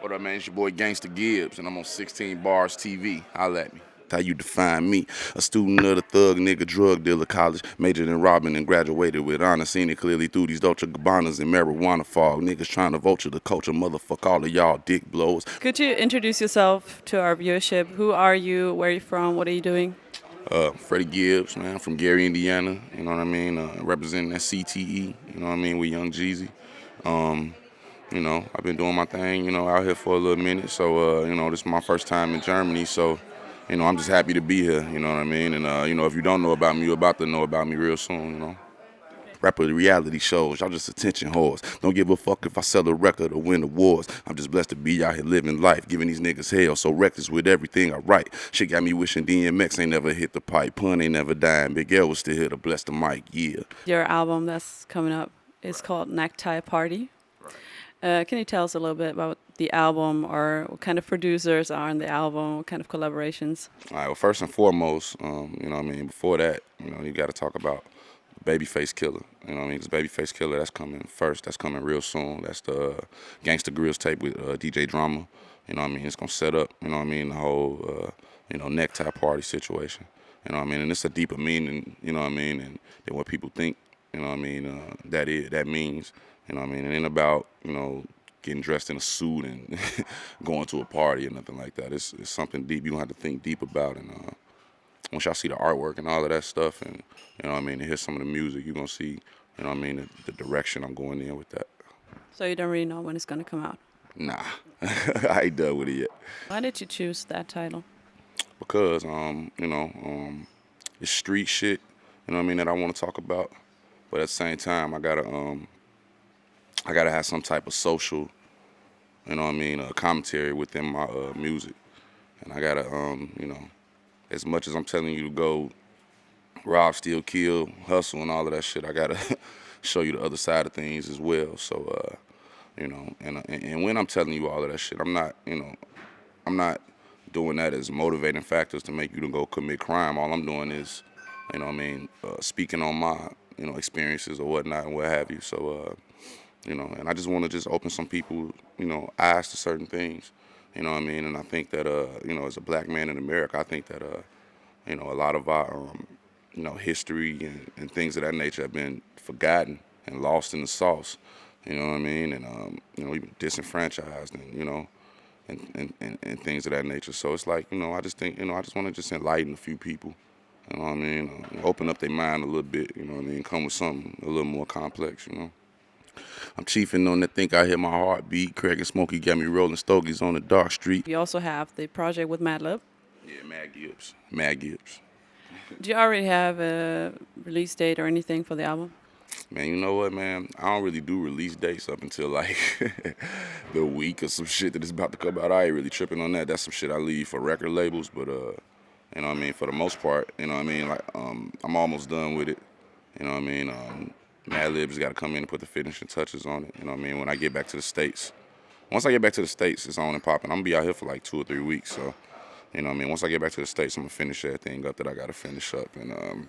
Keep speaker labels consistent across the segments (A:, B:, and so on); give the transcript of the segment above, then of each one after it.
A: What up, man? It's your boy Gangsta Gibbs, and I'm on 16 Bars TV. Holla at me. How you define me? A student of the thug nigga, drug dealer, college, majored in robbing and graduated with honor. Seen it clearly through these Dolce Gabbanas and marijuana fog. Niggas trying to vulture the culture, motherfuck all of y'all dick blows.
B: Could you introduce yourself to our viewership? Who are you? Where are you from? What are you doing?
A: Freddie Gibbs, man. I'm from Gary, Indiana. You know what I mean? Representing that CTE. You know what I mean? With Young Jeezy. You know, I've been doing my thing, you know, out here for a little minute. So, you know, this is my first time in Germany. So, you know, I'm just happy to be here, you know what I mean? And, you know, if you don't know about me, you're about to know about me real soon, you know. Rapper reality shows, y'all just attention whores. Don't give a fuck if I sell a record or win awards. I'm just blessed to be out here living life, giving these niggas hell. So reckless with everything I write. Shit got me wishing DMX ain't never hit the pipe. Pun ain't never dying. Big L was still here to bless the mic, yeah.
B: Your album that's coming up is called Necktie Party. Can you tell us a little bit about the album, or what kind of producers are on the album, what kind of collaborations?
A: All right, well, first and foremost, you know what I mean, before that, you know, you got to talk about Babyface Killer. You know what I mean? Because Babyface Killer, that's coming first. That's coming real soon. That's the Gangsta Grills tape with DJ Drama. You know what I mean? It's going to set up, you know what I mean, the whole, you know, necktie party situation. You know what I mean? And it's a deeper meaning, you know what I mean, and than what people think, you know what I mean, that means. You know what I mean? It ain't about, you know, getting dressed in a suit and going to a party or nothing like that. It's something deep. You don't have to think deep about it. And once y'all see the artwork and all of that stuff, and, you know what I mean, and hear some of the music, you're going to see, you know what I mean, the direction I'm going in with that.
B: So you don't really know when it's going to come out?
A: Nah, I ain't done with it yet.
B: Why did you choose that title?
A: Because, you know, it's street shit, you know what I mean, that I want to talk about. But at the same time, I gotta have some type of social, you know what I mean, commentary within my music. And I gotta, you know, as much as I'm telling you to go rob, steal, kill, hustle, and all of that shit, I gotta show you the other side of things as well. So, you know, and when I'm telling you all of that shit, I'm not, you know, I'm not doing that as motivating factors to make you to go commit crime. All I'm doing is, you know what I mean, speaking on my, you know, experiences or whatnot and what have you. So, you know, and I just want to just open some people, you know, eyes to certain things, you know what I mean? And I think that, you know, as a black man in America, I think that, you know, a lot of our, you know, history and things of that nature have been forgotten and lost in the sauce, you know what I mean? And, you know, even disenfranchised and, you know, and things of that nature. So it's like, you know, I just think, you know, I just want to just enlighten a few people, you know what I mean? Open up their mind a little bit, you know what I mean? Come with something a little more complex, you know? I'm chiefing on that think I hear my heartbeat. Craig and Smokey got me rolling stogies on the dark street.
B: You also have the project with Madlib.
A: Yeah, Mad Gibbs. Mad Gibbs.
B: Do you already have a release date or anything for the album?
A: Man, you know what, man? I don't really do release dates up until like the week or some shit that is about to come out. I ain't really tripping on that. That's some shit I leave for record labels. But, you know what I mean? For the most part, you know what I mean? Like, I'm almost done with it. You know what I mean? Madlib's got to come in and put the finishing touches on it. You know what I mean? When I get back to the States. Once I get back to the States, it's on and popping. I'm going to be out here for like 2 or 3 weeks. So, you know what I mean? Once I get back to the States, I'm going to finish everything up that I got to finish up. And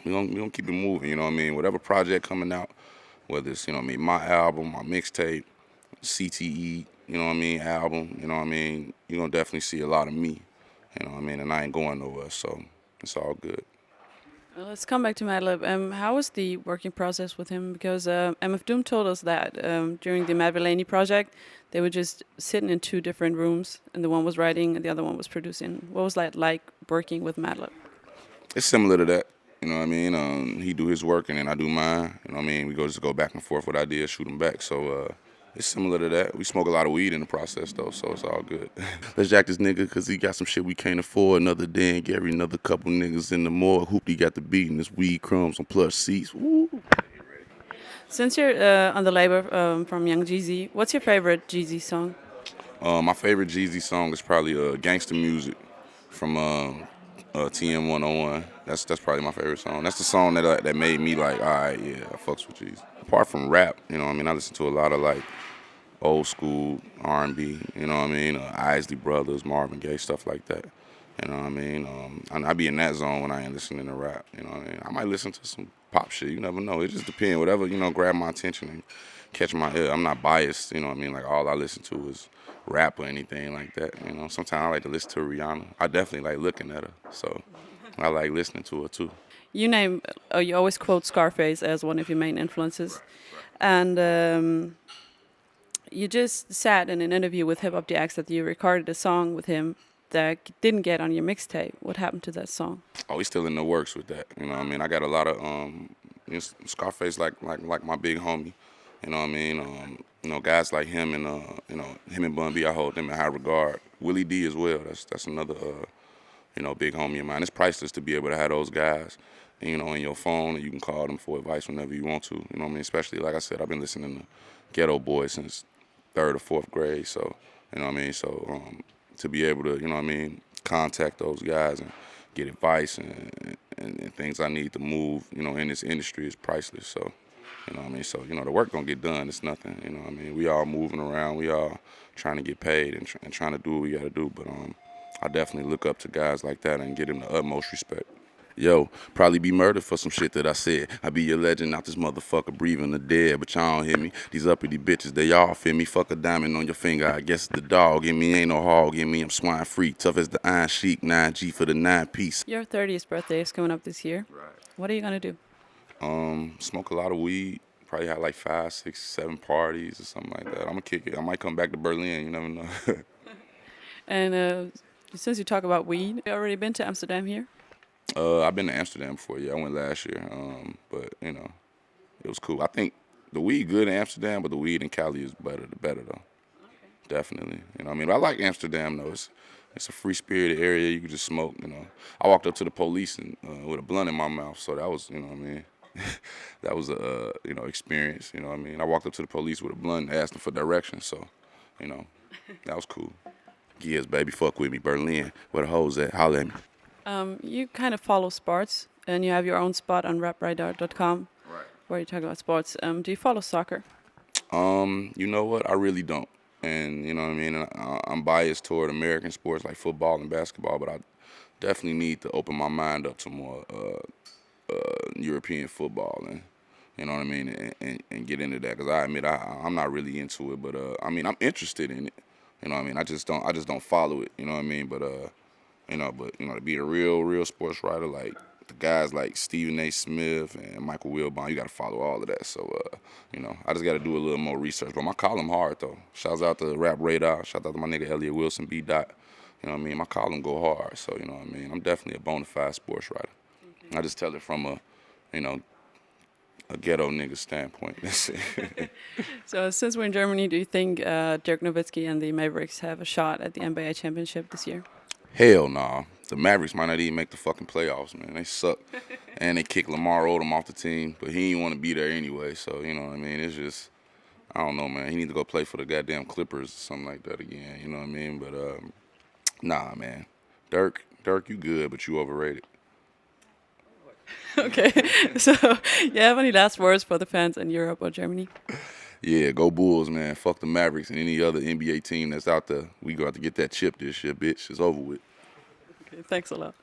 A: we're gonna keep it moving, you know what I mean? Whatever project coming out, whether it's, you know what I mean, my album, my mixtape, CTE, you know what I mean, album, you know what I mean? You're going to definitely see a lot of me, you know what I mean? And I ain't going nowhere, so it's all good.
B: Well, let's come back to Madlib. How was the working process with him? Because MF Doom told us that during the Matt Delaney project, they were just sitting in 2 different rooms, and the one was writing and the other one was producing. What was that like working with Madlib?
A: It's similar to that, you know what I mean? He do his work and then I do mine, you know what I mean? We just go back and forth with ideas, shoot them back. So it's similar to that. We smoke a lot of weed in the process, though, so it's all good. Let's jack this nigga, because he got some shit we can't afford. Another Dan Gary, another couple niggas in the morgue. Hoopty got the beat and this weed crumbs on plush seats. Woo.
B: Since you're on the label from Young Jeezy, what's your favorite Jeezy song?
A: My favorite Jeezy song is probably Gangsta Music from TM 101. That's probably my favorite song. That's the song that made me like, all right, yeah, I fucks with Jeezy. Apart from rap, you know what I mean? I listen to a lot of like old school R&B, you know what I mean? Isley Brothers, Marvin Gaye, stuff like that. You know what I mean? I be in that zone when I ain't listening to rap, you know what I mean? I might listen to some pop shit, you never know. It just depends. Whatever, you know, grab my attention and catch my ear. I'm not biased, you know what I mean? Like, all I listen to is rap or anything like that. You know, sometimes I like to listen to Rihanna. I definitely like looking at her, so I like listening to her too.
B: You always quote Scarface as one of your main influences, and you just said in an interview with Hip Hop DX that you recorded a song with him that didn't get on your mixtape. What happened to that song?
A: Oh, he's still in the works with that. You know what I mean? I got a lot of Scarface like my big homie. You know what I mean? Guys like him and him and Bun B, I hold them in high regard. Willie D as well. That's another big homie of mine. It's priceless to be able to have those guys, in your phone, and you can call them for advice whenever you want to. You know what I mean? Especially, like I said, I've been listening to Ghetto Boys since 3rd or 4th grade. So, you know what I mean? So, to be able to, contact those guys and get advice and things I need to move, in this industry is priceless. So, you know what I mean? So, the work gonna get done. It's nothing, you know what I mean? We all moving around. We all trying to get paid and trying to do what we gotta do. But I definitely look up to guys like that and give them the utmost respect. Yo, probably be murdered for some shit that I said. I be your legend, not this motherfucker breathing the dead, but y'all don't hear me. These uppity bitches, they all feel me. Fuck a diamond on your finger, I guess it's the dog. In me ain't no hog, in me I'm swine free. Tough as the iron sheik, 9G for the 9-piece.
B: Your 30th birthday is coming up this year.
A: Right.
B: What are you gonna do?
A: Smoke a lot of weed. Probably have like 5, 6, 7 parties or something like that. I'm gonna kick it. I might come back to Berlin, you never know.
B: And since you talk about weed, you already been to Amsterdam here?
A: I've been to Amsterdam before. Yeah, I went last year. But it was cool. I think the weed good in Amsterdam, but the weed in Cali is better though. Okay. Definitely. You know what I mean? But I like Amsterdam though. It's a free spirited area. You can just smoke. I walked up to the police and with a blunt in my mouth, so that was, what I mean. That was a experience. You know what I mean? I walked up to the police with a blunt and asked them for directions. So, that was cool. Yes, baby, fuck with me, Berlin. Where the hoes at? Holla at me.
B: You kind of follow sports, and you have your own spot on rapradar.com,
A: Right.
B: where you talk about sports. Do you follow soccer?
A: You know what? I really don't. And, you know what I mean? I'm biased toward American sports like football and basketball, but I definitely need to open my mind up to more European football and, you know what I mean, and get into that. Because I admit I'm not really into it, but, I'm interested in it. You know what I mean? I just don't follow it, you know what I mean? But, to be a real sports writer, like the guys like Stephen A. Smith and Michael Wilbon, you got to follow all of that. So, I just got to do a little more research. But my column hard, though. Shouts out to Rap Radar. Shout out to my nigga Elliot Wilson, B. Dot. You know what I mean? My column go hard. So, you know what I mean? I'm definitely a bona fide sports writer. Okay. I just tell it from a ghetto nigga standpoint. That's it.
B: So, since we're in Germany, do you think Dirk Nowitzki and the Mavericks have a shot at the NBA championship this year?
A: Hell nah. The Mavericks might not even make the fucking playoffs, man. They suck. And they kicked Lamar Odom off the team, but he didn't want to be there anyway. So, you know what I mean? It's just, I don't know, man. He need to go play for the goddamn Clippers or something like that again. You know what I mean? But, nah, man. Dirk, you good, but you overrated.
B: Okay. So, you have any last words for the fans in Europe or Germany?
A: Yeah, go Bulls, man. Fuck the Mavericks and any other NBA team that's out there. We got to get that chip this year, bitch. It's over with.
B: Okay, thanks a lot.